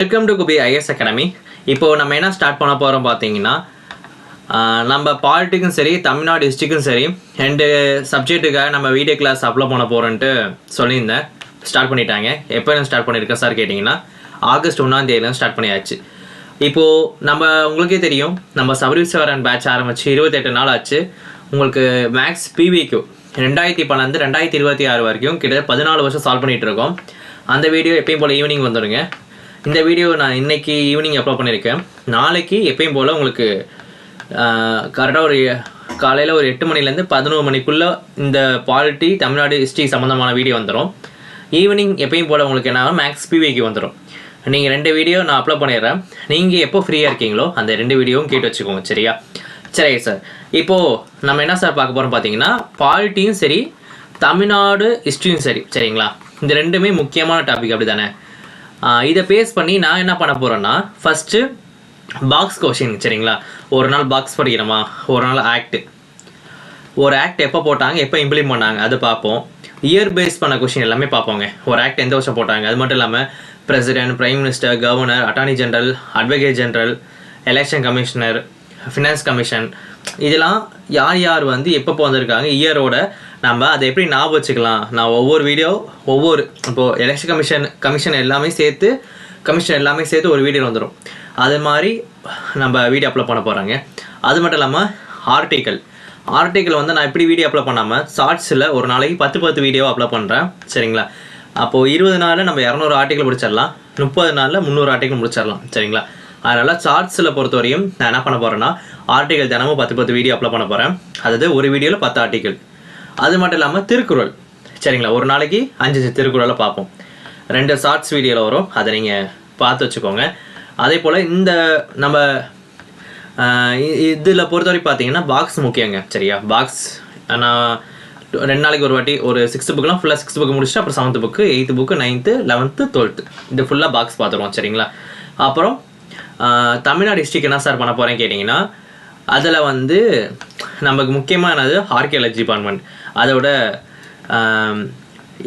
Welcome to குபி IS academy. இப்போது நம்ம என்ன ஸ்டார்ட் பண்ண போகிறோம் பார்த்தீங்கன்னா, நம்ம பாலிட்டிக்கும் சரி தமிழ்நாடு ஹிஸ்ட்ரிக்கும் சரி 2 சப்ஜெக்ட்டுக்காக நம்ம வீடியோ கிளாஸ் அப்லோட் பண்ண போகிறோன்ட்டு சொல்லியிருந்தேன். ஸ்டார்ட் பண்ணிட்டாங்க. எப்போ ஸ்டார்ட் பண்ணியிருக்கேன் சார் கேட்டிங்கன்னா, ஆகஸ்ட் 1 ஸ்டார்ட் பண்ணியாச்சு. இப்போது நம்ம உங்களுக்கே தெரியும், நம்ம சபரிஸ்வரன் பேட்ச் ஆரம்பித்து 28 நாள் ஆச்சு. உங்களுக்கு மேக்ஸ் பிவிக்யூ 2012 2026 வரைக்கும் கிட்டத்தட்ட 14 வருஷம் சால்வ் பண்ணிகிட்ருக்கோம். அந்த வீடியோ எப்பயும் போல் ஈவினிங் வந்துடுங்க. இந்த வீடியோ நான் இன்றைக்கி ஈவினிங் அப்லோட் பண்ணியிருக்கேன். நாளைக்கு எப்பயும் போல் உங்களுக்கு கரெக்டாக ஒரு காலையில் ஒரு 8 மணிலேருந்து 11 மணிக்குள்ளே இந்த பாலிட்டி தமிழ்நாடு ஹிஸ்ட்ரி சம்மந்தமான வீடியோ வந்துடும். ஈவினிங் எப்பயும் போல் உங்களுக்கு என்ன மேக்ஸ் பிவிக்கு வந்துடும். நீங்கள் 2 வீடியோ நான் அப்லோட் பண்ணிடுறேன். நீங்கள் எப்போ ஃப்ரீயாக இருக்கீங்களோ அந்த 2 வீடியோவும் கேட்டு வச்சுக்கோங்க. சரியா? சரி சார். இப்போது நம்ம என்ன சார் பார்க்க போகிறோம் பார்த்தீங்கன்னா, பாலிட்டியும் சரி தமிழ்நாடு ஹிஸ்ட்ரியும் சரி, சரிங்களா? இந்த 2மே முக்கியமான டாபிக், அப்படி தானே? இதை பேஸ் பண்ணி நான் என்ன பண்ண போகிறேன்னா, ஃபஸ்ட்டு பாக்ஸ் கொஷின், சரிங்களா? ஒரு நாள் பாக்ஸ் படிக்கிறோமா, ஒரு நாள் ஒரு ஆக்ட் எப்போ போட்டாங்க, எப்போ இம்ப்ளிமெண்ட் பண்ணாங்க அது பார்ப்போம். இயர் பேஸ் பண்ண கொஷின் எல்லாமே பார்ப்போங்க. ஒரு ஆக்ட் எந்த வருஷம் போட்டாங்க, அது மட்டும் இல்லாமல் president, prime minister, governor, attorney general, advocate general, election commissioner, finance commission, இதெல்லாம் யார் யார் எப்பப்போ வந்திருக்காங்க, இயரோட நம்ம அதை எப்படி ஞாபகம் வச்சுக்கலாம். நான் ஒவ்வொரு வீடியோ இப்போது எலெக்ஷன் கமிஷன் எல்லாமே சேர்த்து ஒரு வீடியோ வந்துடும். அது மாதிரி நம்ம வீடியோ அப்லோட் பண்ண போகிறாங்க. அது மட்டும் இல்லாமல் ஆர்டிக்கல் நான் எப்படி வீடியோ அப்லோட் பண்ணாமல் ஷார்ட்ஸில் ஒரு நாளைக்கு 10 வீடியோ அப்லோட் பண்ணுறேன், சரிங்களா? அப்போது 20 நாளில் நம்ம 200 ஆர்டிக்கல் முடிச்சிடலாம், 30 நாளில் 300 ஆர்டிக்கல் முடிச்சிடலாம், சரிங்களா? அதனால் ஷார்ட்ஸில் பொறுத்தவரையும் நான் என்ன பண்ண போகிறேன்னா, ஆர்டிக்கல் தினமும் 10 வீடியோ அப்லோட் பண்ண போகிறேன். அதாவது ஒரு வீடியோவில் 10 ஆர்டிக்கல். அது மட்டும் இல்லாமல் திருக்குறள், சரிங்களா? ஒரு நாளைக்கு 5 திருக்குறளை பார்ப்போம். 2 ஷார்ட்ஸ் வீடியோவில் வரும், அதை நீங்கள் பார்த்து வச்சுக்கோங்க. அதே போல் இந்த நம்ம இதில் பொறுத்தவரைக்கும் பார்த்தீங்கன்னா பாக்ஸ் முக்கியங்க, சரியா? பாக்ஸ் நான் 2 நாளைக்கு ஒரு வாட்டி ஒரு 6th புக்கெலாம் ஃபுல்லாக 6th புக்கு முடிச்சுட்டு அப்புறம் 7th book, 8th book, 9th, 11th, 12th இது ஃபுல்லாக பாக்ஸ் பார்த்துருவோம், சரிங்களா? அப்புறம் தமிழ்நாடு ஹிஸ்ட்ரிக்கு என்ன சார் பண்ண போகிறேன்னு கேட்டிங்கன்னா, அதில் நமக்கு முக்கியமானது ஆர்கியாலஜி டிபார்ட்மெண்ட். அதோட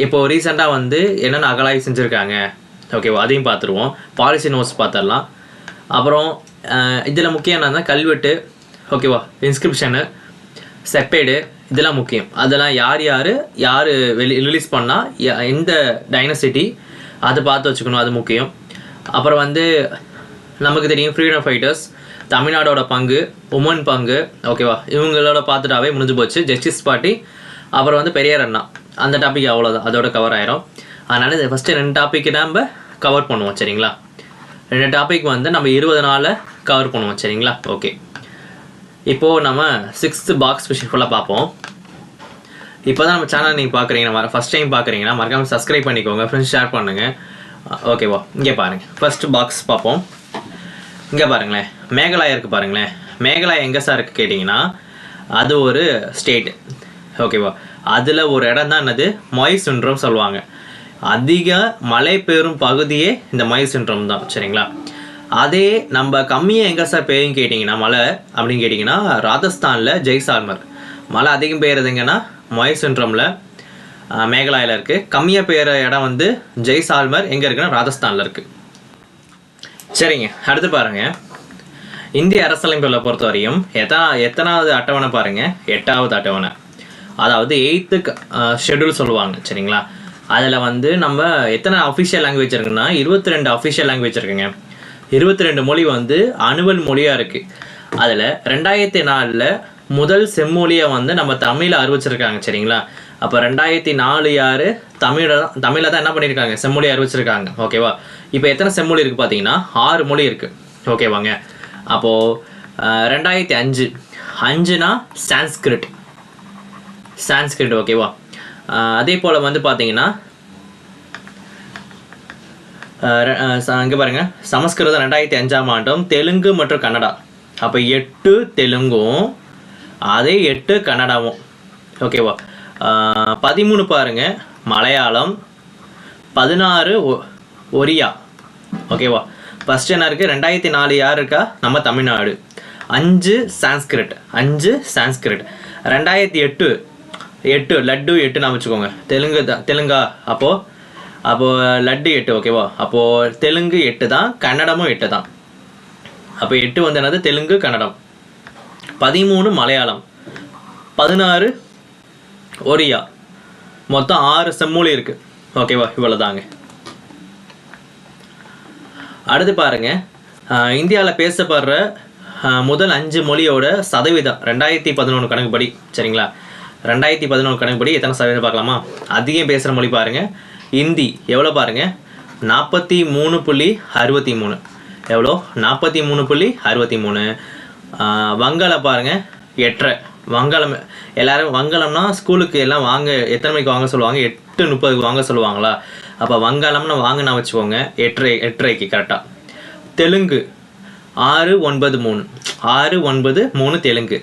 இப்போது ரீசெண்டாக என்னென்ன அகழாய்வு செஞ்சுருக்காங்க, ஓகேவா, அதையும் பார்த்துருவோம். பாலிசி நோட்ஸ் பார்த்துடலாம். அப்புறம் இதில் முக்கியம் என்னன்னா கல்வெட்டு, ஓகேவா, இன்ஸ்கிரிப்ஷனு, செப்பேடு, இதெல்லாம் முக்கியம். அதெல்லாம் யார் ரிலீஸ் பண்ணால் எந்த டைனசிட்டி, அதை பார்த்து வச்சுக்கணும், அது முக்கியம். அப்புறம் நமக்கு தெரியும் ஃப்ரீடம் ஃபைட்டர்ஸ், தமிழ்நாடோட பங்கு, உமன் பங்கு, ஓகேவா, இவங்களோட பார்த்துட்டாவே முடிஞ்சு போச்சு. ஜஸ்டிஸ் பார்ட்டி, அப்புறம் பெரியார் அண்ணா, அந்த டாபிக் அவ்வளோதான், அதோட கவர் ஆயிரும். அதனால் இந்த ஃபஸ்ட்டு 2 டாபிக் நம்ம கவர் பண்ணுவோம், சரிங்களா? 2 டாபிக் நம்ம 20 நாளில் கவர் பண்ணுவோம், சரிங்களா? ஓகே. இப்போது நம்ம 6th பாக்ஸ் கொஷின் ஃபுல்லாக பார்ப்போம். இப்போ தான் நம்ம சேனல் நீங்கள் பார்க்குறீங்கன்னா, ஃபஸ்ட் டைம் பார்க்குறீங்கன்னா மறக்காமல் சப்ஸ்கிரைப் பண்ணிக்கோங்க, ஃப்ரெண்ட்ஸ் ஷேர் பண்ணுங்கள், ஓகேவா? இங்கே பாருங்கள், ஃபஸ்ட்டு பாக்ஸ் பார்ப்போம். இங்கே பாருங்களேன், மேகாலயா இருக்குது பாருங்களேன். மேகாலயா எங்கே சார் இருக்குது கேட்டிங்கன்னா, அது ஒரு ஸ்டேட், ஓகேவா? அதில் ஒரு இடம் தான் என்னது, மொய் சின்ட்ரோம் சொல்லுவாங்க. அதிக மழை பெறும் பகுதியே இந்த மொய் சின்ட்ரோம் தான், சரிங்களா? அதே நம்ம கம்மியாக எங்கே சார் பெய்யும் கேட்டிங்கன்னா, மழை அப்படின்னு கேட்டிங்கன்னா, ராஜஸ்தானில் ஜெய்சால்மர். மழை அதிகம் பெய்யறதுங்கன்னா மொய் சின்ட்ரோமில் மேகாலயாவில் இருக்குது. கம்மியாக பெய்கிற இடம் ஜெய்சால்மர் எங்கே இருக்குன்னா ராஜஸ்தானில் இருக்குது. சரிங்க, அடுத்து பாருங்கள். இந்திய அரசியலமைப்பை பொறுத்தவரையும் எத்தனாவது அட்டவணை பாருங்கள், 8வது அட்டவணை, அதாவது 8th ஷெட்யூல் சொல்லுவாங்க, சரிங்களா? அதில் நம்ம எத்தனை அஃபிஷியல் லாங்குவேஜ் இருக்குன்னா 22 அஃபிஷியல் லாங்குவேஜ் இருக்குங்க. 22 மொழி அனுவல் மொழியாக இருக்குது. அதில் 2004 முதல் செம்மொழியை நம்ம தமிழில் அறிவிச்சிருக்காங்க, சரிங்களா? அப்போ 2004 யார் தமிழில் தான் என்ன பண்ணியிருக்காங்க, செம்மொழி அறிவிச்சிருக்காங்க, ஓகேவா? இப்போ எத்தனை செம்மொழி இருக்குது பார்த்தீங்கன்னா 6 மொழி இருக்குது, ஓகேவாங்க? அப்போது 2005 சான்ஸ்கிரிட், ஓகேவா? அதே போல் பார்த்தீங்கன்னா இங்கே பாருங்கள், சமஸ்கிருதம் 2005ஆம் ஆண்டும், தெலுங்கு மற்றும் கன்னடா. அப்போ 8 தெலுங்கும் அதே 8 கன்னடாவும், ஓகேவா? 13 பாருங்கள் மலையாளம், 16 ஒரியா, ஓகேவா? ஃபஸ்ட் என்ன இருக்குது, 2004 யார் இருக்கா, நம்ம தமிழ்நாடு. 5 சான்ஸ்கிரிட். 2008 லட்டு 8 நான் வச்சுக்கோங்க, தெலுங்கா. அப்போது அப்போது லட்டு 8 ஓகேவா. அப்போது தெலுங்கு 8 தான், கன்னடமும் 8 தான். அப்போ 8 வந்து என்னது, தெலுங்கு கன்னடம். 13 மலையாளம், 16 ஒரியா, மொத்தம் 6 செம்மொழி இருக்குது ஓகேவா. இவ்வளோ தாங்க. அடுத்து பாருங்கள், இந்தியாவில் பேசப்படுற முதல் 5 மொழியோட சதவீதம் 2011 கணக்குப்படி. சரிங்களா, 2011 கணக்குப்படி எத்தனை சதவீதம் பார்க்கலாமா. அதிகம் பேசுகிற மொழி பாருங்கள், ஹிந்தி எவ்வளோ பாருங்கள், 43.63. எவ்வளோ, 43.63. வங்காளம் பாருங்கள் 8.5. வங்காளம் எல்லோரும் வங்காளம்னா ஸ்கூலுக்கு எல்லாம் வாங்க எத்தனை மணிக்கு வாங்க சொல்லுவாங்க, 8:30 வாங்க சொல்லுவாங்களா. அப்போ வங்காளம்னு வாங்கினா வச்சுக்கோங்க 8:30 கரெக்டாக. தெலுங்கு 693. 693 தெலுங்கு.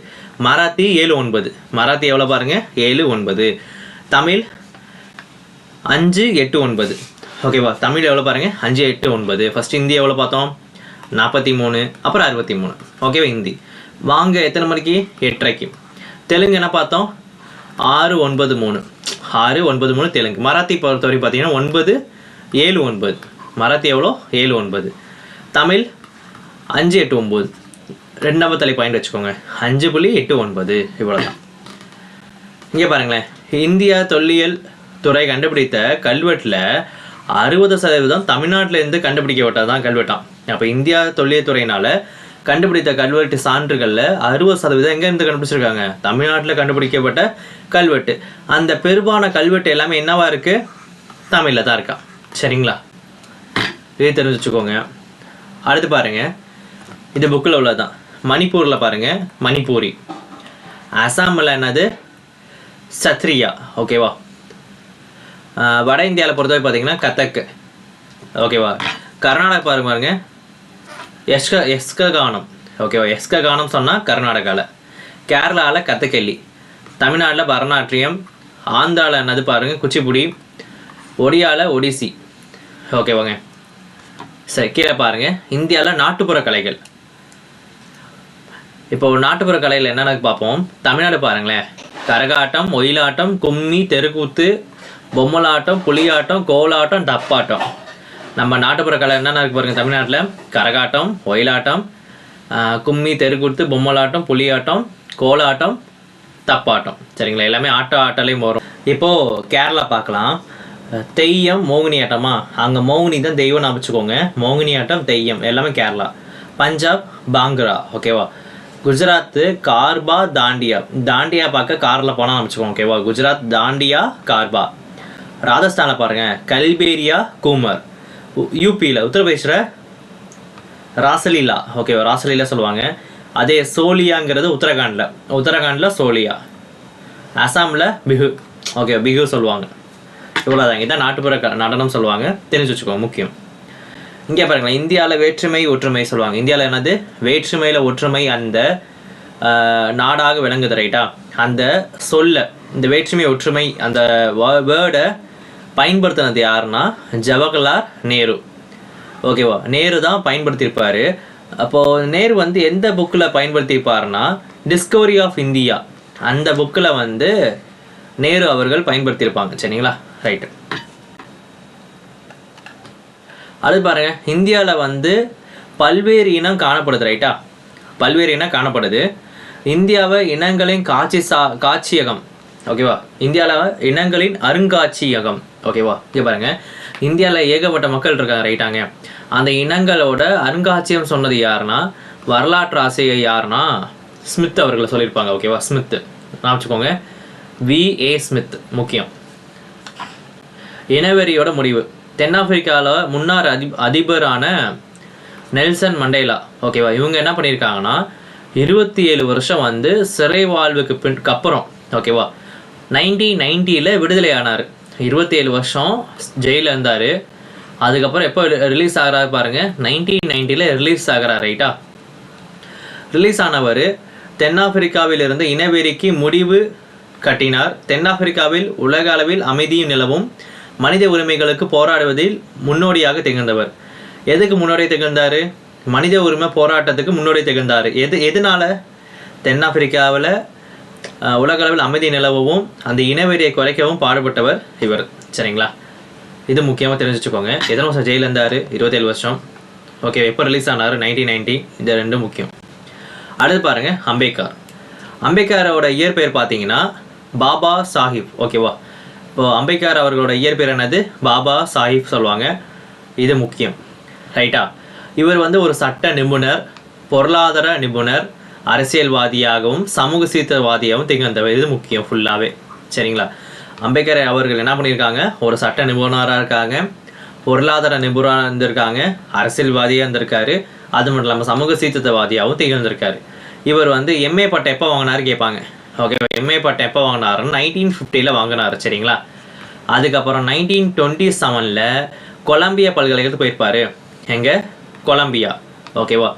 மராத்தி 79. மராத்தி எவ்வளோ பாருங்கள், 79. தமிழ் 589 ஓகேவா. தமிழ் எவ்வளோ பாருங்கள், 589. ஃபஸ்ட்டு ஹிந்தி எவ்வளோ பார்த்தோம், 43, அப்புறம் 63 ஓகேவா. ஹிந்தி வாங்க எத்தனை மணிக்கு, 8:30. தெலுங்கு என்ன பார்த்தோம், 693. 693 தெலுங்கு. மராத்தி பொறுத்தவரைக்கும் பார்த்தீங்கன்னா 979. மராத்தி எவ்வளோ, 79. தமிழ் 589. ரெண்டாவது தலை பாயிண்ட் வச்சுக்கோங்க, 5.89. இவ்வளோ தான். இங்கே பாருங்களேன், இந்தியா தொல்லியல் துறை கண்டுபிடித்த கல்வெட்டில் 60% தமிழ்நாட்டிலேருந்து கண்டுபிடிக்கப்பட்டது தான் கல்வெட்டாம். அப்போ இந்தியா தொல்லியல் துறையினால் கண்டுபிடித்த கல்வெட்டு சான்றுகளில் 60% எங்கேருந்து கண்டுபிடிச்சிருக்காங்க, தமிழ்நாட்டில் கண்டுபிடிக்கப்பட்ட கல்வெட்டு. அந்த பெரும்பாலான கல்வெட்டு எல்லாமே என்னவா இருக்குது, தமிழில் தான் இருக்கா. சரிங்களா, இதை தெரிஞ்சு வச்சுக்கோங்க. அடுத்து பாருங்கள், இது புக்கில் உள்ளதான். மணிப்பூரில் பாருங்கள், மணிப்பூரி. அசாமில் என்னது, சத்ரியா ஓகேவா. வட இந்தியாவில் பொறுத்தவரை பார்த்தீங்கன்னா கதக் ஓகேவா. கர்நாடகா பாருங்க எஸ்ககானம் ஓகேவா. எஸ்ககானம் சொன்னால் கர்நாடகாவில். கேரளாவில் கதகளி. தமிழ்நாட்டில் பரதநாட்டியம். ஆந்திராவில் என்னது பாருங்கள், குச்சிப்புடி. ஒடியாவில் ஒடிசி ஓகேவாங்க. சரி, கீழே பாருங்கள், இந்தியாவில் நாட்டுப்புற கலைகள். இப்போ நாட்டுப்புற கலையில் என்னென்ன பார்ப்போம். தமிழ்நாடு பாருங்களேன், கரகாட்டம், ஒயிலாட்டம், கும்மி, தெருக்கூத்து, பொம்மலாட்டம், புலியாட்டம், கோலாட்டம், தப்பாட்டம். நம்ம நாட்டுப்புற கலை என்னென்ன இருக்கு பாருங்கள் தமிழ்நாட்டில், கரகாட்டம், ஒயிலாட்டம், கும்மி, தெருக்கூத்து, பொம்மலாட்டம், புலியாட்டம், கோலாட்டம், தப்பாட்டம். சரிங்களா, எல்லாமே ஆட்டலையும் வரும். இப்போது கேரளா பார்க்கலாம். தெய்யம், மோகினி ஆட்டமா, அங்கே மோகினி தான் தெய்வம் வச்சுக்கோங்க. மோகினி ஆட்டம், தெய்யம் எல்லாமே கேரளா. பஞ்சாப் பாங்கரா ஓகேவா. குஜராத்து கார்பா, தாண்டியா. தாண்டியா பார்க்க காரில் போனால் வச்சுக்கோங்க ஓகேவா. குஜராத் தாண்டியா, கார்பா. ராஜஸ்தானில் பாருங்கள், கல்பேரியா, கூமர். யூபியில் உத்தரப்பிரதேசில் ராசலீலா ஓகேவா, ராசலீலா சொல்லுவாங்க. அதே சோலியாங்கிறது உத்தரகாண்டில் சோலியா. அசாமில் பிஹு ஓகே, பிஹு சொல்லுவாங்க. இவ்வளோதாங்க, இதான் நாட்டுப்புற நடனம் சொல்லுவாங்க, தெரிஞ்சு வச்சுக்கோங்க, முக்கியம். இங்கே பாருங்களேன், இந்தியாவில் வேற்றுமை ஒற்றுமை சொல்லுவாங்க. இந்தியாவில் என்னது, வேற்றுமையில் ஒற்றுமை அந்த நாடாக விளங்குது ரைட்டா. அந்த சொல்ல, இந்த வேற்றுமை ஒற்றுமை அந்த வேர்டை பயன்படுத்தினது யாருன்னா ஜவஹர்லால் நேரு ஓகேவா. நேரு தான் பயன்படுத்தியிருப்பார். அப்போது நேரு வந்து எந்த புக்கில் பயன்படுத்தியிருப்பாருன்னா டிஸ்கவரி ஆஃப் இந்தியா, அந்த புக்கில் வந்து நேரு அவர்கள் பயன்படுத்தியிருப்பாங்க. சரிங்களா, ரைட்டு. அது பாருங்கள், இந்தியாவில் வந்து பல்வேறு இனம் காணப்படுது ரைட்டா. பல்வேறு இனம் காணப்படுது. இந்தியாவை இனங்களின் காட்சியகம் ஓகேவா. இந்தியாவில் இனங்களின் அருங்காட்சியகம் ஓகேவா. இங்கே பாருங்கள், இந்தியாவில் ஏகப்பட்ட மக்கள் இருக்காங்க ரைட்டாங்க. அந்த இனங்களோட அருங்காட்சியகம் சொன்னது யாருன்னா, வரலாற்று ஆசிரியர் யாருன்னா ஸ்மித் அவர்களை சொல்லியிருப்பாங்க ஓகேவா. ஸ்மித் நான் வச்சுக்கோங்க, V.A. ஸ்மித் முக்கியம். இனவெறியோட முடிவு. தென்னாப்பிரிக்காவில் முன்னாள் அதிபரான நெல்சன் மண்டேலா ஓகேவா. இவங்க என்ன பண்ணியிருக்காங்கன்னா 27 வருஷம் வந்து சிறை வாழ்வுக்கு அப்புறம் ஓகேவா 1990 விடுதலை ஆனார். 27 வருஷம் ஜெயிலில் இருந்தார். அதுக்கப்புறம் எப்போ ரிலீஸ் ஆகிறாரு பாருங்கள், 1990 ரிலீஸ் ஆகிறார் ரைட்டா. ரிலீஸ் ஆனவர் தென்னாப்பிரிக்காவிலிருந்து இனவெறிக்கு முடிவு கட்டினார். தென்னாப்பிரிக்காவில் உலக அளவில் அமைதியும் நிலவும் மனித உரிமைகளுக்கு போராடுவதில் முன்னோடியாக திகழ்ந்தவர். எதுக்கு முன்னோடி திகழ்ந்தார், மனித உரிமை போராட்டத்துக்கு முன்னோடி திகழ்ந்தார். எதனால, தென்னாப்பிரிக்காவில் உலக அளவில் அமைதி நிலவவும் அந்த இனவெறியை குறைக்கவும் பாடுபட்டவர் இவர். சரிங்களா, இது முக்கியமாக தெரிஞ்சு வச்சுக்கோங்க. எத்தனை வருஷம் ஜெயிலில் இருந்தார்? 27 வருஷம். ஓகே, எப்போ ரிலீஸ் ஆனார்? 1990. இது ரெண்டும் முக்கியம். அடுத்து பாருங்கள், அம்பேத்கர். அம்பேத்கரோட இயற்பெயர் பார்த்தீங்கன்னா பாபா சாஹிப். ஓகேவா? இப்போது அம்பேத்கர் அவர்களோட இயற்பெயர் என்னது? பாபா சாஹிப் சொல்லுவாங்க. இது முக்கியம். ரைட்டா? இவர் வந்து ஒரு சட்ட நிபுணர், பொருளாதார நிபுணர், அரசியல்வாதியாகவும் சமூக சீர்திருத்தவாதியாகவும் திகழ்ந்தவர். இது முக்கியம் ஃபுல்லாகவே. சரிங்களா? அம்பேத்கர் அவர்கள் என்ன பண்ணியிருக்காங்க? ஒரு சட்ட நிபுணராக இருக்காங்க, பொருளாதார நிபுணராக இருந்திருக்காங்க, அரசியல்வாதியாக இருந்திருக்காரு, அது மட்டும் இல்லாமல் சமூக சீர்திருத்தவாதியாகவும் திகழ்ந்திருக்காரு. இவர் வந்து எம்ஏ பட்டம் எப்போ வாங்கினாரு கேட்பாங்க. ஓகே, எம்ஏ பட்டம் எப்போ வாங்கினாருன்னு 1950 வாங்கினார். சரிங்களா? அதுக்கப்புறம் 1927 கொலம்பியா பல்கலைக்கழகத்துக்கு போயிருப்பார். எங்கே? கொலம்பியா. ஓகேவா?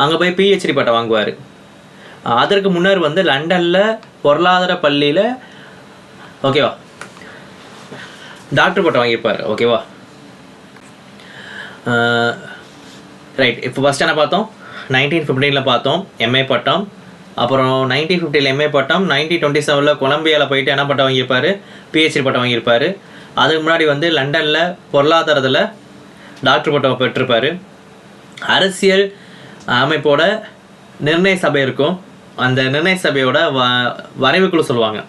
அங்கே போய் பிஹெச்டி பட்டம் வாங்குவார். அதற்கு முன்னர் வந்து லண்டனில் பொருளாதார பள்ளியில் ஓகேவா டாக்டர் பட்டம் வாங்கியிருப்பார். ஓகேவா? ரைட். இப்போ ஃபஸ்ட் என்ன பார்த்தோம்? 1915 பார்த்தோம் எம்ஏ பட்டம். அப்புறம் 1950 எம்ஏ பட்டம், 1927 கொலம்பியாவில் போயிட்டு என்ன பட்டம் வாங்கியிருப்பார்? பிஹெச்டி பட்டம் வாங்கியிருப்பார். அதுக்கு முன்னாடி வந்து லண்டனில் பொருளாதாரத்தில் டாக்டர் பட்டம் பெற்றிருப்பார். அரசியல் அமைப்போட நிர்ணய சபை இருக்கும். அந்த நிர்ணய சபையோட வரைவு குழு சொல்லுவாங்க.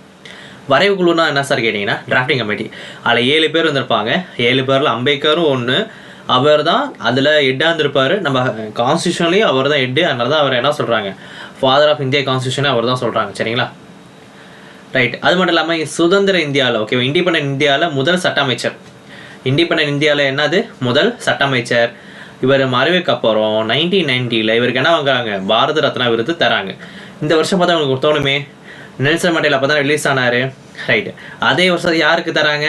வரைவு குழுனா என்ன சார் கேட்டிங்கன்னா, டிராஃப்டிங் கமிட்டி. அதில் 7 பேர் இருந்திருப்பாங்க. 7 பேரில் அம்பேத்கரும் ஒன்று. அவர் தான் அதில் ஹெட்டாக இருந்திருப்பார். நம்ம கான்ஸ்டியூஷன்லேயும் அவர் தான் ஹெட்டு. அதனால தான் அவர் என்ன சொல்கிறாங்க, ஃபாதர் ஆஃப் இந்தியா கான்ஸ்டியூஷனே அவர் தான் சொல்கிறாங்க. சரிங்களா? ரைட். அது மட்டும் இல்லாமல் சுதந்திர இந்தியாவில் ஓகேவா, இண்டிபெண்டன்ட் இந்தியாவில் முதல் சட்ட அமைச்சர். இண்டிபெண்டன்ட் இந்தியாவில் என்னது? முதல் சட்ட அமைச்சர். இவர் மறைவுக்கு அப்புறம் 1990 இவருக்கு என்ன வாங்குறாங்க? பாரத ரத்னா விருது தராங்க. இந்த வருஷம் பார்த்தா உங்களுக்கு தோணுமே, நெல்சன் மண்டேலா அப்போ தான் ரிலீஸ் ஆனார். ரைட்டு. அதே வருஷம் யாருக்கு தராங்க?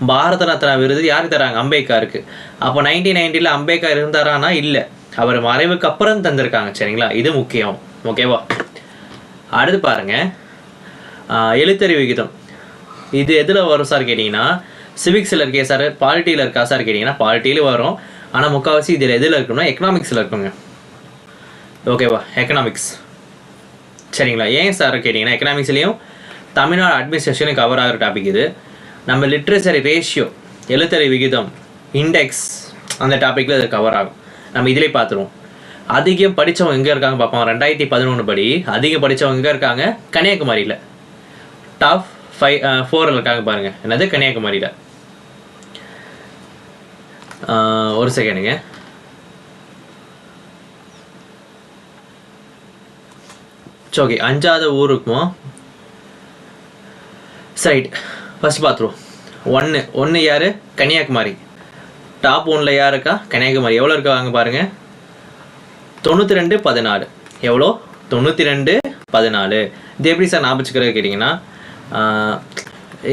பாரத ரத்னா விருது யாருக்கு தராங்க? அம்பேத்கருக்கு. அப்போ 1990 அம்பேத்கர் இருந்தாரானா? இல்லை, அவர் மறைவுக்கு அப்புறம் தந்திருக்காங்க. சரிங்களா? இது முக்கியம். ஓகேவா? அடுத்து பாருங்கள், எழுத்தறிவு விகிதம். இது எதில் வரும் சார் கேட்டிங்கன்னா, சிவிக்ஸில் இருக்கே சார், பாலிட்டியில் இருக்கா சார் கேட்டிங்கன்னா, பாலிட்டியில் வரும். ஆனால் முக்கால்வாசி இதில் எதில் இருக்குன்னா எக்கனாமிக்ஸில் இருக்குங்க. ஓகேவா? எக்கனாமிக்ஸ். சரிங்களா? ஏன் சார் கேட்டிங்கன்னா, எக்கனாமிக்ஸ்லேயும் தமிழ்நாடு அட்மினிஸ்ட்ரேஷனும் கவர் ஆகிற டாபிக் இது. நம்ம லிட்ரேச்சர் ரேஷியோ, எழுத்தறிவு விகிதம், இண்டெக்ஸ், அந்த டாப்பிக்கில் இது கவர் ஆகும். நம்ம இதிலே பார்த்துருவோம். அதிகம் படித்தவங்க எங்கே இருக்காங்க பார்ப்போம். 2011 படி அதிகம் படித்தவங்க எங்கே இருக்காங்க? கன்னியாகுமரியில். டாப் 4 இருக்காங்க பாருங்கள். என்னது? கன்னியாகுமரியில். ஒரு செகண்டுங்க. ஓகே, 5வது ஊர் இருக்குமோ? சைட் ஃபஸ்ட் பார்த்துருவோம். ஒன்று யார்? கன்னியாகுமரி. டாப் 1ல் யார் இருக்கா? கன்னியாகுமரி. எவ்வளோ இருக்காங்க பாருங்கள்? 92-14. எவ்வளோ? 92-14. இது எப்படி சார் ஞாபகம் வச்சுக்கிறது கேட்டிங்கன்னா,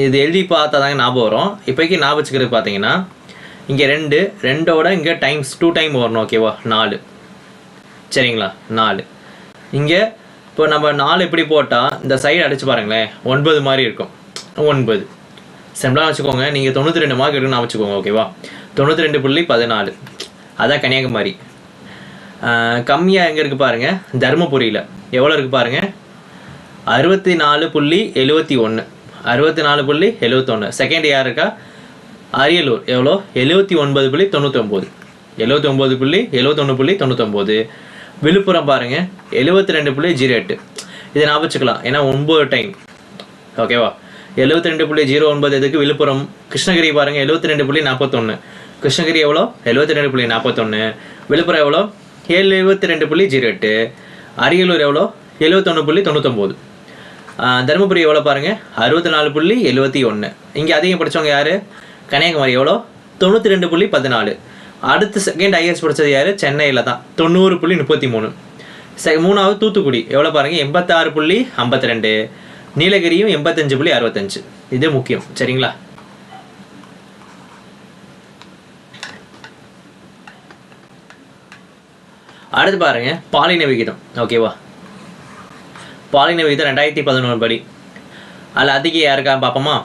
இது எழுதி பார்த்தா தாங்க ஞாபகம் வரும். இப்போக்கி ஞாபகம் வச்சுக்கிறது பார்த்தீங்கன்னா, இங்கே 2ஓட இங்கே டைம்ஸ் 2 டைம் வரணும். ஓகேவா? 4. சரிங்களா? 4. இங்கே இப்போ நம்ம 4 எப்படி போட்டால் இந்த சைடு அடித்து பாருங்களேன், 9 மாதிரி இருக்கும். 9 சிம்பிளாக வச்சுக்கோங்க. நீங்கள் 92 மார்க் இருக்குன்னு வச்சுக்கோங்க. ஓகேவா? 92.14. அதான் கன்னியாகுமரி. கம்மியாக எங்கே இருக்குது பாருங்கள்? தருமபுரியில். எவ்வளோ இருக்குது பாருங்கள்? 64.71. 64.71. செகண்ட் யார் இருக்கா? அரியலூர். எவ்வளோ? 79.99. 79.99. விழுப்புரம் பாருங்கள், 72.08. இதை ஞாபகம் வச்சுக்கலாம், ஏன்னா 9 டைம். ஓகேவா? 72.09 எதுக்கு? விழுப்புரம். கிருஷ்ணகிரி பாருங்கள், 72.41. கிருஷ்ணகிரி எவ்வளோ? 72.41. விழுப்புரம் எவ்வளோ? 72.08. அரியலூர் எவ்வளோ? 71.99. தருமபுரி எவ்வளோ பாருங்கள்? 64.71. இங்கே அதிகம் படித்தவங்க யார்? கன்னியாகுமரி. எவ்வளோ? 92.14. அடுத்து செகண்ட் ஹையஸ்ட் படித்தது யார்? சென்னையில் தான், 90.33. மூணாவது தூத்துக்குடி. எவ்வளோ பாருங்கள்? 86.52. நீலகிரியும் 85.65. இது முக்கியம். சரிங்களா? அடுத்து பாருங்கள், பாலின விகிதம். ஓகேவா? பாலின விகிதம் 2011 படி. அதில் அதிகம் யாருக்கா பார்ப்போமா?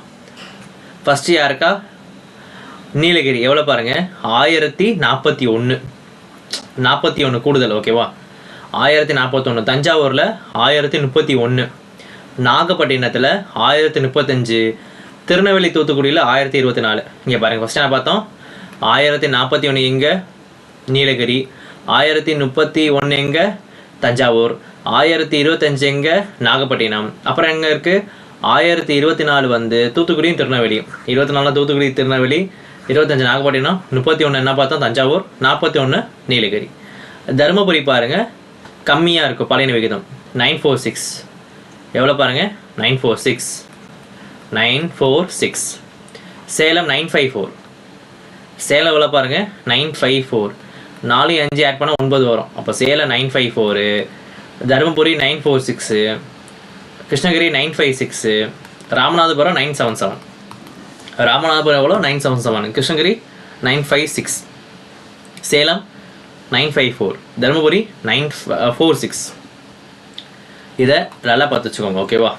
ஃபஸ்ட்டு யாருக்கா? நீலகிரி. எவ்வளோ பாருங்கள்? 1041. 41 கூடுதல். ஓகேவா? 1041. தஞ்சாவூரில் 1031. நாகப்பட்டினத்தில் 1035. திருநெல்வேலி தூத்துக்குடியில் 1024. இங்கே பாருங்கள், ஃபஸ்ட் என்ன பார்த்தோம், 1041 எங்கே, நீலகிரி. 1031 எங்கே, தஞ்சாவூர். 1025 எங்கே, நாகப்பட்டினம். அப்புறம் எங்கே இருக்குது, 1024 வந்து தூத்துக்குடியும் திருநெல்வேலியும். 24 தூத்துக்குடி திருநெல்வேலி, 25 நாகப்பட்டினம், 31 என்ன பார்த்தோம், தஞ்சாவூர், 41 நீலகிரி. தருமபுரி பாருங்கள் கம்மியாக இருக்கும் பழைய விகிதம் 946. எவ்வளோ பாருங்கள், 946. சேலம் 954. சேலம் எவ்வளோ பாருங்கள், 954. 4 5 ஆட் பண்ணால் 9 வரும். அப்போ சேலம் 954, தருமபுரி 946, கிருஷ்ணகிரி 956, ராமநாதபுரம் 977. ராமநாதபுரம் எவ்வளோ, 977. கிருஷ்ணகிரி 956, சேலம் 954, தருமபுரி 946. இதை நல்லா பார்த்து வச்சுக்கோங்க, ஓகேவா.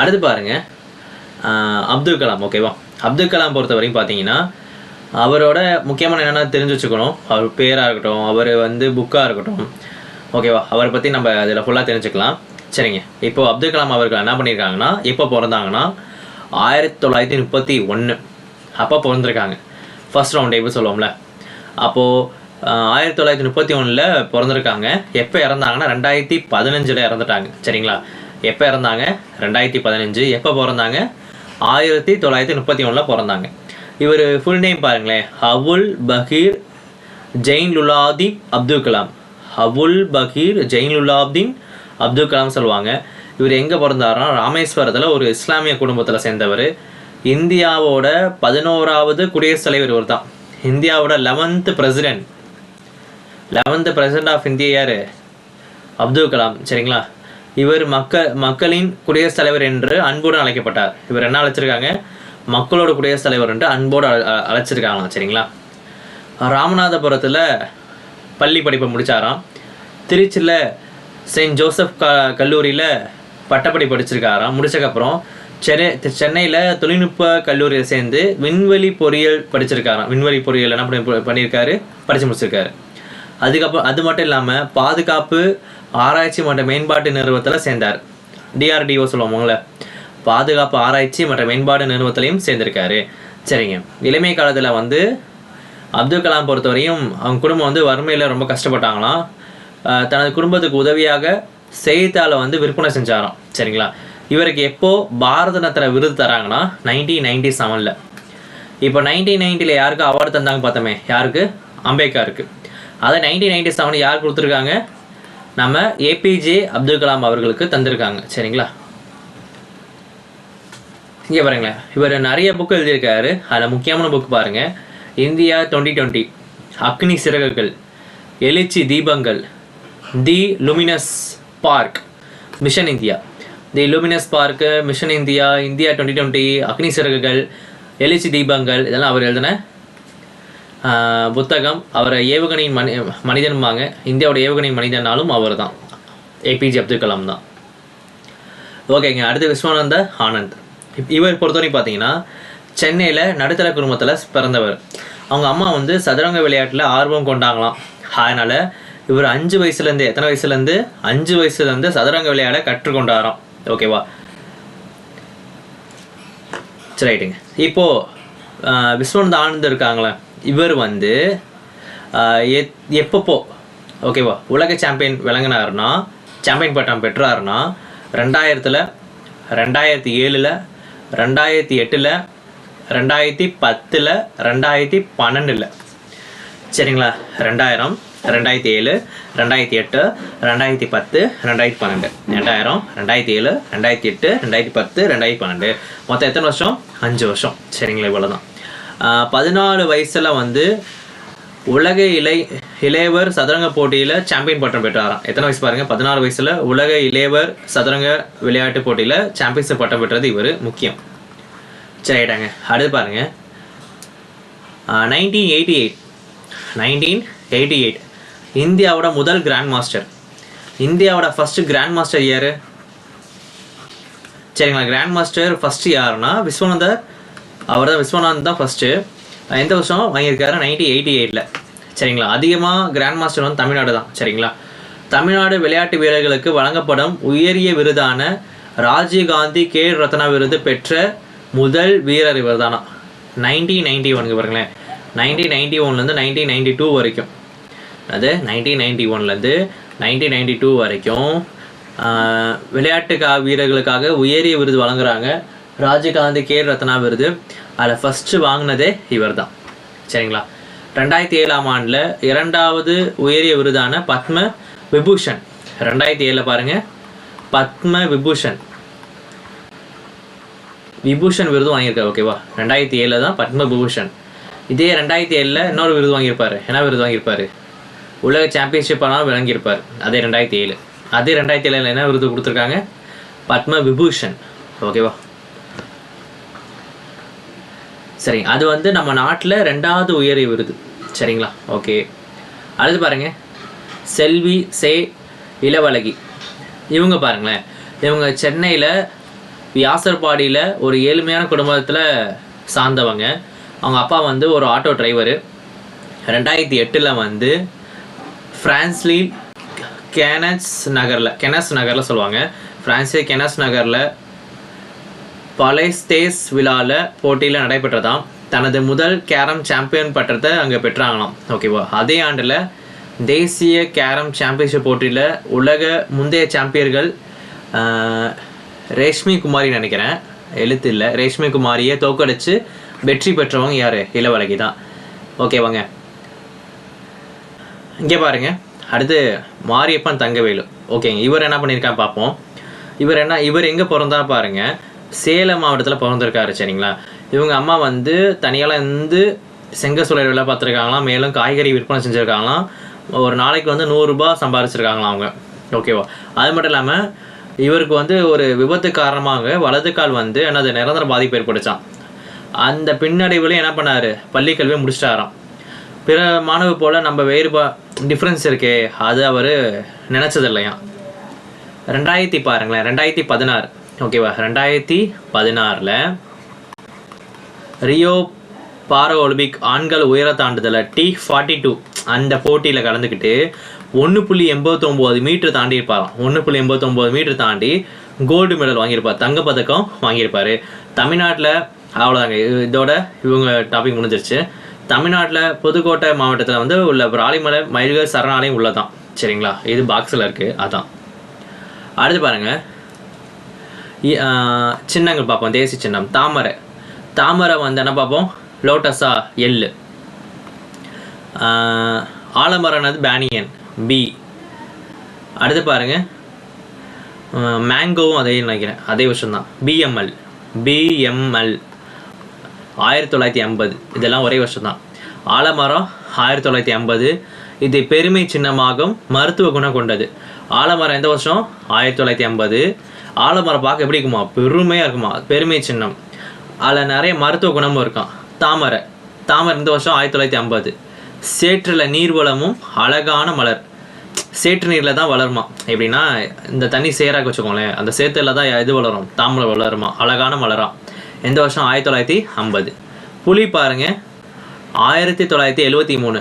அடுத்து பாருங்கள், அப்துல் கலாம், ஓகேவா. அப்துல் கலாம் பொறுத்த வரைக்கும் பார்த்தீங்கன்னா அவரோட முக்கியமான என்னென்ன தெரிஞ்சு வச்சுக்கணும். அவர் பேராக இருக்கட்டும், அவர் வந்து புக்காக இருக்கட்டும், ஓகேவா. அவரை பற்றி நம்ம அதில் ஃபுல்லாக தெரிஞ்சுக்கலாம். சரிங்க, இப்போது அப்துல் கலாம் அவர்கள் என்ன பண்ணியிருக்காங்கன்னா, எப்போ பிறந்தாங்கன்னா 1931 அப்போ பிறந்திருக்காங்க. ஃபர்ஸ்ட் ரவுண்ட் டேபிள் சொல்லுவோம்ல, அப்போது 1931 பிறந்திருக்காங்க. எப்போ இறந்தாங்கன்னா 2015 இறந்துட்டாங்க. சரிங்களா, எப்போ இறந்தாங்க, 2015. எப்போ பிறந்தாங்க, 1931 பிறந்தாங்க. இவர் ஃபுல் நேம் பாருங்களேன், அவுல் பகீர் ஜெயினுலாப்தீன் அப்துல் கலாம். அவுல் பகீர் ஜெயினுலாப்தீன் அப்துல் கலாம் சொல்லுவாங்க. இவர் எங்கே பிறந்தாருன்னா ராமேஸ்வரத்தில் ஒரு இஸ்லாமிய குடும்பத்தில் சேர்ந்தவர். இந்தியாவோட 11வது குடியரசுத் தலைவர் இவர் தான். இந்தியாவோட 11th பிரசிடென்ட் ஆஃப் இந்தியா யார், அப்துல் கலாம். சரிங்களா, இவர் மக்களின் குடியரசுத் தலைவர் என்று அன்போடு அழைக்கப்பட்டார். இவர் என்ன அழைச்சிருக்காங்க, மக்களோட குடியரசுத் தலைவர் என்று அன்போடு அழைச்சிருக்காங்களாம். சரிங்களா, ராமநாதபுரத்தில் பள்ளி படிப்பை முடித்தாராம். திருச்சியில் செயின்ட் ஜோசப் கல்லூரியில் பட்டப்படி படிச்சிருக்காராம். முடிச்சதுக்கப்புறம் சென்னையில் தொழில்நுட்ப கல்லூரியில் சேர்ந்து விண்வெளி பொறியியல் படிச்சிருக்காராம். விண்வெளி பொறியியல் என்ன பண்ணியிருக்காரு, படித்து முடிச்சிருக்காரு. அதுக்கப்புறம் அது மட்டும் இல்லாமல் பாதுகாப்பு ஆராய்ச்சி மற்றும் மேம்பாட்டு நிறுவனத்தில் சேர்ந்தார். DRDO சொல்லுவாங்கள, பாதுகாப்பு ஆராய்ச்சி மற்றும் மேம்பாடு நிறுவனத்திலையும் சேர்ந்திருக்காரு. சரிங்க, இளமை காலத்தில் வந்து அப்துல் கலாம் பொறுத்தவரையும் அவங்க குடும்பம் வந்து வறுமையில் ரொம்ப கஷ்டப்பட்டாங்களாம். தனது குடும்பத்துக்கு உதவியாக செய்தித்தாளை வந்து விற்பனை செஞ்சாராம். சரிங்களா, இவருக்கு எப்போ பாரத ரத்னா விருது தராங்கன்னா 1997. இப்போ 1990 யாருக்கு அவார்டு தந்தாங்க பார்த்தோமே, யாருக்கு, அம்பேத்கருக்கு. அதை 1997 யார் கொடுத்துருக்காங்க, நம்ம APJ அப்துல் கலாம் அவர்களுக்கு தந்திருக்காங்க. சரிங்களா, இங்கே பாருங்களேன், இவர் நிறைய புக் எழுதியிருக்காரு. அதில் முக்கியமான புக் பாருங்கள், இந்தியா 2020, அக்னி சிறகுகள், எழுச்சி தீபங்கள், தி லூமினஸ் பார்க், மிஷன் இந்தியா. தி luminous park, mission India, India 2020, Agni Siragugal, எழுச்சி தீபங்கள், இதெல்லாம் அவர் எழுதின புத்தகம். அவரை ஏவுகணையின் மனிதன்பாங்க. இந்தியாவோட ஏவுகணையின் மனிதனாலும் அவர் தான், APJ அப்துல் கலாம் தான். ஓகேங்க, அடுத்து விஸ்வநாத ஆனந்த். இவர் பொறுத்தவரைக்கும் பார்த்தீங்கன்னா சென்னையில் நடுத்தர குடும்பத்தில் பிறந்தவர். அவங்க அம்மா வந்து சதுரங்க விளையாட்டில் ஆர்வம் கொண்டாங்களாம். அதனால் இவர் 5 வயசுலேருந்து, எத்தனை வயசுலேருந்து, 5 வயசுலேருந்து சதுரங்க விளையாட கற்றுக்கொண்டாராம். ஓகேவா, சரி ரைட்டுங்க. இப்போது விஸ்வநாத ஆனந்த் இருக்காங்களே, இவர் வந்து எப்பப்போ ஓகேவா உலக சாம்பியன் விளங்கினாருன்னா, சாம்பியன் பட்டம் பெற்றாருன்னா 2000, 2007, 2008, 2010, 2012. சரிங்களா, 2000, 2007, 2008, 2010, 2012. 2000, 2007, 2008, 2010, 2012. மொத்தம் எத்தனை வருஷம், 5 வருஷம். சரிங்களா, இவ்வளோ தான். 14 வயசில் வந்து உலக இளையவர் சதுரங்க போட்டியில் சாம்பியன் பட்டம் பெற்றாராம். எத்தனை வயசு பாருங்கள், 14 வயசில் உலக இளையவர் சதுரங்க விளையாட்டு போட்டியில் சாம்பியன்ஷிப் பட்டம் பெற்றது இவர், முக்கியம். சரி ஆயிட்டாங்க. அடுத்து பாருங்கள், 1988 இந்தியாவோட முதல் கிராண்ட் மாஸ்டர். இந்தியாவோட ஃபஸ்ட்டு கிராண்ட் மாஸ்டர் யார், சரிங்களா. கிராண்ட் மாஸ்டர் ஃபஸ்ட்டு யாருன்னா விஸ்வநாதர், அவர் தான், விஸ்வநாதன் தான் ஃபஸ்ட்டு. எந்த வருஷம் வாங்கியிருக்காரு, 1988. சரிங்களா, அதிகமாக கிராண்ட் மாஸ்டர் வந்து தமிழ்நாடு தான். சரிங்களா, தமிழ்நாடு விளையாட்டு வீரர்களுக்கு வழங்கப்படும் உயரிய விருதான ராஜீவ்காந்தி கேல் ரத்னா விருது பெற்ற முதல் வீரர் இவர் தானா. 1991 பாருங்களேன், 1991லேருந்து 1992 வரைக்கும், அது 1991லேருந்து 1992 வரைக்கும் விளையாட்டு வீரர்களுக்காக உயரிய விருது வழங்குறாங்க. ராஜீவ்காந்தி கேல் ரத்னா விருது அதில் ஃபஸ்ட்டு வாங்கினதே இவர் தான். சரிங்களா. 2007ஆம் ஆண்டில் 2வது உயரிய விருதான பத்ம விபூஷன், 2007 பாருங்கள், பத்ம விபூஷன் விருது வாங்கியிருக்காரு. ஓகேவா, 2007 தான் பத்ம விபூஷன். இதே 2007 இன்னொரு விருது வாங்கியிருப்பார். என்ன விருது வாங்கியிருப்பார்? உலக சாம்பியன்ஷிப் ஆனால் விளங்கியிருப்பார். அதே 2007. அதே 2007 என்ன விருது கொடுத்துருக்காங்க? பத்ம விபூஷன். ஓகேவா, சரி. அது வந்து நம்ம நாட்டில் 2வது உயரிய விருது. சரிங்களா. ஓகே, அடுத்து பாருங்கள், செல்வி சே இளவழகி. இவங்க பாருங்களேன், இவங்க சென்னையில் வியாசர்பாடியில் ஒரு ஏழ்மையான குடும்பத்தில் சார்ந்தவங்க. அவங்க அப்பா வந்து ஒரு ஆட்டோ டிரைவரு. 2008 வந்து ஃப்ரான்ஸ்லி கெனஸ் நகரில் சொல்லுவாங்க, ஃப்ரான்ஸு கெனஸ் நகரில் பலைஸ்தேஸ் விழாவில் போட்டியில் நடைபெற்றதாம். தனது முதல் கேரம் சாம்பியன் பட்டத்தை அங்கே பெற்றாங்களாம். ஓகேவா, அதே ஆண்டில் தேசிய கேரம் சாம்பியன்ஷிப் போட்டியில் உலக முந்தைய சாம்பியர்கள் ரேஷ்மி குமாரி நினைக்கிறேன், எழுத்து இல்லை, ரேஷ்மி குமாரியை தோக்கடிச்சு வெற்றி பெற்றவங்க யார்? இளவழகி தான். ஓகேவாங்க. இங்கே பாருங்கள், அடுத்து மாரியப்பன் தங்கவேலு. ஓகேங்க, இவர் என்ன பண்ணியிருக்கான்னு பார்ப்போம். இவர் எங்கே பிறந்தா பாருங்கள், சேலம் மாவட்டத்தில் பிறந்திருக்காரு. சரிங்களா. இவங்க அம்மா வந்து தனியால் இருந்து செங்க சூழல் வேலை பார்த்துருக்காங்களாம். மேலும் காய்கறி விற்பனை செஞ்சுருக்காங்களாம். ஒரு நாளைக்கு வந்து 100 ரூபாய் சம்பாதிச்சிருக்காங்களாம் அவங்க. ஓகேவா, அது மட்டும் இல்லாமல் இவருக்கு வந்து ஒரு விபத்து காரணமாக வலது கால் வந்து என்னது நிரந்தர பாதிப்பு ஏற்படுச்சான். அந்த பின்னடைவுலையும் என்ன பண்ணார்? பள்ளி கல்வியை முடிச்சிட்டாராம். பிற மாணவ போல் நம்ம டிஃப்ரென்ஸ் இருக்கே, அது அவர் நினச்சது இல்லையா. 2000 பாருங்களேன், 2016. ஓகேவா, 2016 ரியோ பாரா ஒலிம்பிக் ஆண்கள் உயர தாண்டுதல T42 அந்த போட்டியில் கலந்துக்கிட்டு 1.89 மீட்டர் தாண்டி இருப்பாராம். 1.89 மீட்டர் தாண்டி கோல்டு மெடல் வாங்கியிருப்பார், தங்கப்பதக்கம் வாங்கியிருப்பார். தமிழ்நாட்டில் அவ்வளோதாங்க, இதோட இவங்க டாபிக் முடிஞ்சிருச்சு. தமிழ்நாட்டில் புதுக்கோட்டை மாவட்டத்தில் வந்து உள்ள பிராலிமலை மயில்கள் சரணாலயம் உள்ளதான். சரிங்களா, இது பாக்ஸில் இருக்குது. அதான். அடுத்து பாருங்கள், சின்னங்கள் பார்ப்போம். தேசிய சின்னம் தாமரை வந்து என்ன பார்ப்போம்? லோட்டஸா எல். ஆலமரனது பேனியன் பி. அடுத்து பாருங்கள், மேங்கோவும் அதே நினைக்கிறேன், அதே விஷயம்தான். பிஎம்எல் 1950. இதெல்லாம் ஒரே வருஷம்தான். ஆலமரம் 1950. இது பெருமை சின்னமாகும் மருத்துவ குணம் கொண்டது. ஆலமரம் எந்த வருஷம்? 1950. ஆலமரம் பார்க்க எப்படி இருக்குமா? பெருமையாக இருக்குமா, பெருமை சின்னம். அதில் நிறைய மருத்துவ குணமும் இருக்கான். தாமரை இந்த வருஷம் 1950. சேற்றில் நீர்வளமும் அழகான மலர். சேற்று நீரில் தான் வளருமா. எப்படின்னா இந்த தண்ணி சேராக வச்சுக்கோங்களேன், அந்த சேத்துல தான் இது வளரும், தாமரை வளருமா, அழகான மலராம். எந்த வருஷம்? 1950. புலி பாருங்க, 1973.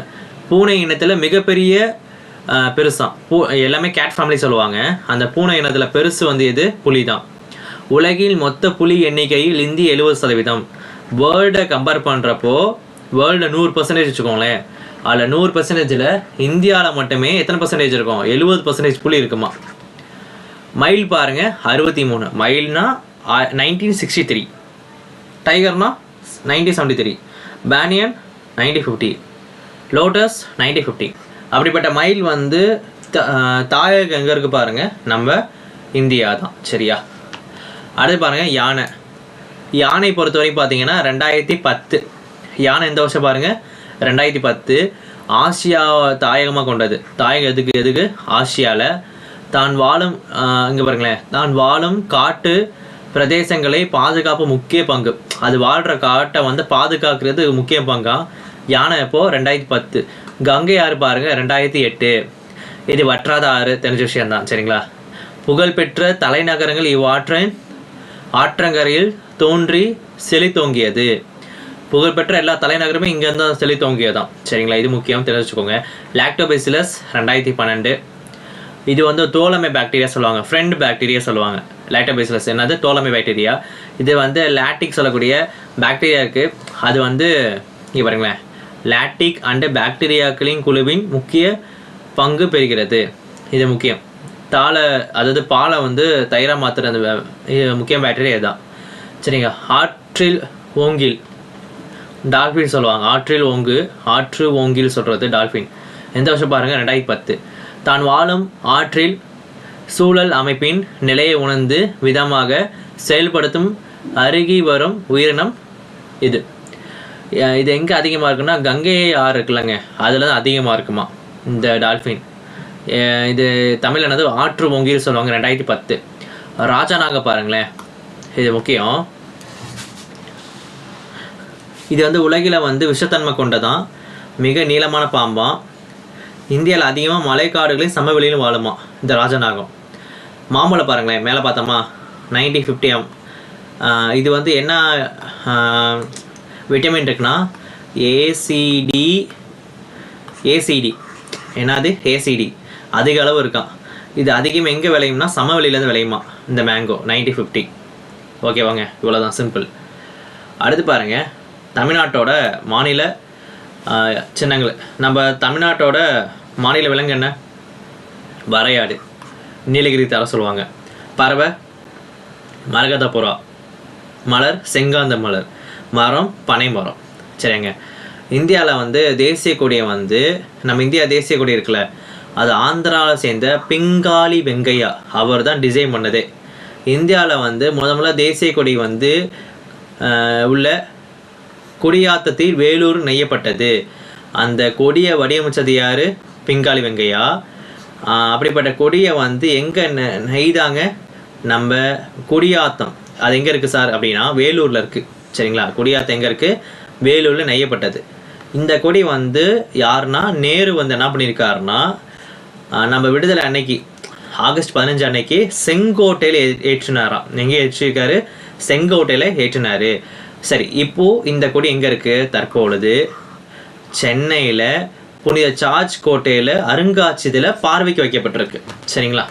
பூனை இனத்தில் மிகப்பெரிய பெருசாம். எல்லாமே கேட் ஃபேமிலி சொல்லுவாங்க. அந்த பூனை இனத்தில் பெருசு வந்து இது புலி தான். உலகில் மொத்த புலி எண்ணிக்கையில் இந்திய 70%. வேர்ல்டை கம்பேர் பண்ணுறப்போ வேர்ல்டு 100% வச்சுக்கோங்களேன். அதில் 100%ல் இந்தியாவில் மட்டுமே எத்தனை பர்சன்டேஜ் இருக்கும்? 70% புலி இருக்குமா. மயில் பாருங்கள், 63. மயில்னா 1963. டைகர்னா 1973. பேனியன் 1950. லோட்டஸ் 1950. அப்படிப்பட்ட மயில் வந்து தாயகம் எங்கே இருக்குது பாருங்கள்? நம்ம இந்தியா தான். சரியா. அடுத்து பாருங்கள், யானை பொறுத்த வரைக்கும் பார்த்தீங்கன்னா 2010. யானை எந்த வருஷம் பாருங்கள்? 2010. ஆசியா தாயகமாக கொண்டது. தாயகம் எதுக்கு? ஆசியாவில் தான் வாழும் இங்கே பாருங்களேன், தான் வாழும் காட்டு பிரதேசங்களை பாதுகாப்பு முக்கிய பங்கு. அது வாழ்கிற காட்டை வந்து பாதுகாக்கிறது முக்கிய பங்கா யானை. இப்போது 2010. கங்கை ஆறு பாருங்கள், 2008. இது வற்றாத ஆறு, தெரிஞ்ச விஷயம்தான். சரிங்களா. புகழ்பெற்ற தலைநகரங்கள் இவ்வாற்றின் ஆற்றங்கரையில் தோன்றி செழித்தோங்கியது. புகழ்பெற்ற எல்லா தலைநகரமே இங்கேருந்து தான் செழித்தோங்கியதான். சரிங்களா, இது முக்கியம், தெரிஞ்சுக்கோங்க. லாக்டோபெசிலஸ் 2012. இது வந்து தோழமை பாக்டீரியா சொல்லுவாங்க, ஃப்ரெண்ட் பாக்டீரியா சொல்லுவாங்க. லாக்டோபாசிலஸ் என்னது டோலமி பாக்டீரியா. இது வந்து லாக்டிக் சொல்லக்கூடிய பாக்டீரியா இருக்குது. அது வந்து இங்கே பாருங்களேன், லாக்டிக் அண்டு பாக்டீரியாக்களின் குழுவின் முக்கிய பங்கு பெறுகிறது. இது முக்கியம். அதாவது பாலை வந்து தயிராக மாற்றுற அந்த முக்கிய பாக்டீரியா இதுதான். சரிங்க. ஆற்றில் ஓங்கில் டால்ஃபின் சொல்லுவாங்க. ஆற்று ஓங்கில் சொல்கிறது டால்ஃபின். எந்த வருஷம் பாருங்கள், 2010. தான் வாழும் ஆற்றில் சூழல் அமைப்பின் நிலையை உணர்ந்து விதமாக செயல்படுத்தும் அருகி வரும் உயிரினம் இது. இது எங்கே அதிகமாக இருக்குன்னா, கங்கை ஆறு இருக்குல்லங்க, அதில் தான் அதிகமாக இருக்குமா இந்த டால்ஃபின். இது தமிழ் என்னது ஆற்று ஓங்கில் சொல்லுவாங்க. 2010. ராஜாநாகம் பாருங்களேன், இது முக்கியம். இது வந்து உலகில் வந்து விஷத்தன்மை கொண்டதான், மிக நீளமான பாம்பாம். இந்தியாவில் அதிகமாக மலைக்காடுகளையும் சமவெளியிலும் வாழுமா இந்த ராஜநாகம். மாம்பழம் பாருங்களேன், மேலே பார்த்தோமா 90-50. இது வந்து என்ன விட்டமின் இருக்குன்னா ஏசிடி என்னது ஏசிடி அதிக அளவு இருக்கான். இது அதிகமாக எங்கே விளையும்னா சமவெளியிலேருந்து விளையுமா இந்த மேங்கோ 90-50. ஓகேவாங்க, இவ்வளோதான், சிம்பிள். அடுத்து பாருங்கள், தமிழ்நாட்டோட மாநில சின்னங்கள். நம்ம தமிழ்நாட்டோட மாநில விலங்கு என்ன? வரையாடு, நீலகிரி தர சொல்லுவாங்க. பறவை மரகத புறா, மலர் செங்காந்த மலர், மரம் பனை மரம். சரிங்க. இந்தியாவில் வந்து தேசிய கொடியை வந்து நம்ம இந்தியா தேசிய கொடி இருக்குல்ல, அது ஆந்திராவில் சேர்ந்த பிங்காலி வெங்கையா அவர் தான் டிசைன் பண்ணதே. இந்தியாவில் வந்து முதல்ல தேசிய கொடி வந்து உள்ள கொடியாத்தத்தில் வேலூர் நெய்யப்பட்டது. அந்த கொடியை வடிவமைச்சது யார்? பிங்காலி வெங்கையா. அப்படிப்பட்ட கொடியை வந்து எங்கே நெய்தாங்க? நம்ம கொடியாத்தம். அது எங்கே இருக்குது சார் அப்படின்னா வேலூரில் இருக்குது. சரிங்களா. கொடியாத்தம் எங்கே இருக்குது? வேலூரில் நெய்யப்பட்டது. இந்த கொடி வந்து யாருன்னா நேரு வந்து என்ன பண்ணியிருக்காருன்னா, நம்ம விடுதலை அன்னைக்கு ஆகஸ்ட் 15 அன்னைக்கு செங்கோட்டையில் ஏற்றினாராம். எங்கே ஏற்றிருக்காரு? செங்கோட்டையில் ஏற்றினார். சரி, இப்போது இந்த கொடி எங்கே இருக்குது? தற்பொழுது சென்னையில் புனித ஜார்ஜ் கோட்டையில் அருங்காட்சியத்தில் பார்வைக்கு வைக்கப்பட்டிருக்கு. சரிங்களா.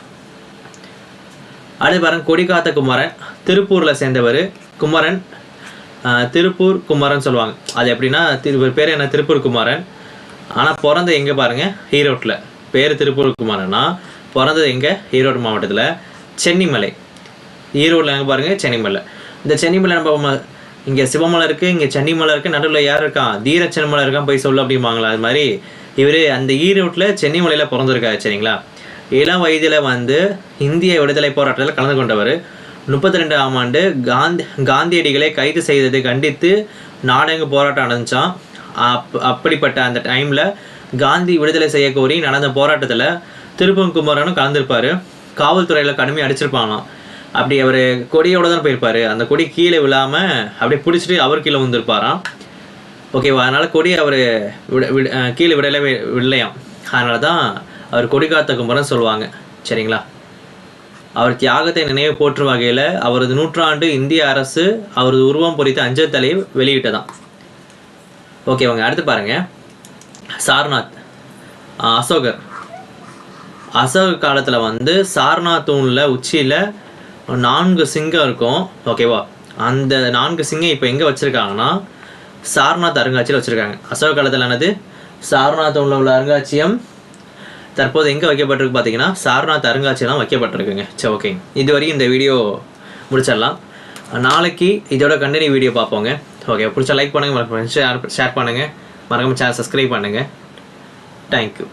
அடுத்து பாருங்க, கொடிக்காத்த குமரன் திருப்பூரில் சேர்ந்தவர். குமரன் திருப்பூர் குமரன் சொல்லுவாங்க. அது எப்படின்னா பேர் என்ன? திருப்பூர் குமரன். ஆனால் பிறந்த எங்கே பாருங்கள்? ஈரோட்டில். பேர் திருப்பூர் குமரன்னா பிறந்தது எங்கே? ஈரோடு மாவட்டத்தில் சென்னிமலை. ஈரோட்டில் எங்கே பாருங்கள்? சென்னிமலை. இந்த சென்னிமலை நம்ம இங்கே சிவமலை இருக்குது, இங்கே சென்னிமலை இருக்குது, நடுவில் யார் இருக்கான்? தீர சென்னிமலை இருக்கான் போய் சொல்ல அப்படிம்பாங்களா. அது மாதிரி இவர் அந்த ஈரோட்டில் சென்னிமலையில் பிறந்திருக்காரு. சரிங்களா. இளம் வயதில் வந்து இந்திய விடுதலை போராட்டத்தில் கலந்து கொண்டவர். 32ஆம் ஆண்டு காந்தியடிகளை கைது செய்ததை கண்டித்து நாடெங்கு போராட்டம் நடந்துச்சான். அப்படிப்பட்ட அந்த டைமில் காந்தி விடுதலை செய்ய கோரி நடந்த போராட்டத்தில் திருப்பூர் குமரனும் கலந்துருப்பார். காவல்துறையில் கடுமையாக அடிச்சிருப்பாங்களாம். அப்படி அவர் கொடியோடு தான் போயிருப்பார். அந்த கொடி கீழே விழாமல் அப்படியே பிடிச்சிட்டு அவர் கீழே வந்துருப்பாராம். ஓகேவா. அதனால் கொடி அவர் கீழே விடலையாம். அதனால தான் அவர் கொடிக்காத்த குமரன் சொல்லுவாங்க. சரிங்களா. அவர் தியாகத்தை நினைவு போற்றும் வகையில் அவரது 100ஆண்டு இந்திய அரசு அவரது உருவம் பொறித்த அஞ்சல் தலையை வெளியிட்டதான். ஓகேவாங்க. அடுத்து பாருங்கள், சார்நாத். அசோகர் காலத்தில் வந்து சார்நாத் தூணில் உச்சியில் 4 சிங்கம் இருக்கும். ஓகேவா. அந்த 4 சிங்கம் இப்போ எங்கே வச்சுருக்காங்கன்னா சார்நாத் அருங்காட்சியில் வச்சுருக்காங்க. அசோக காலத்தில் என்னது? சார்நாத் தூணில் உள்ள அருங்காட்சியம் தற்போது எங்கே வைக்கப்பட்டிருக்கு பார்த்தீங்கன்னா சார்நாத் அருங்காட்சியெல்லாம் வைக்கப்பட்டிருக்குங்க. சரி, ஓகே. இதுவரையும் இந்த வீடியோ முடிச்சிடலாம். நாளைக்கு இதோட கண்டினியூ வீடியோ பார்ப்போங்க. ஓகே. பிடிச்சா லைக் பண்ணுங்கள், ஷேர் பண்ணுங்கள், மறக்காம சேனல் சப்ஸ்கிரைப் பண்ணுங்கள். தேங்க்யூ.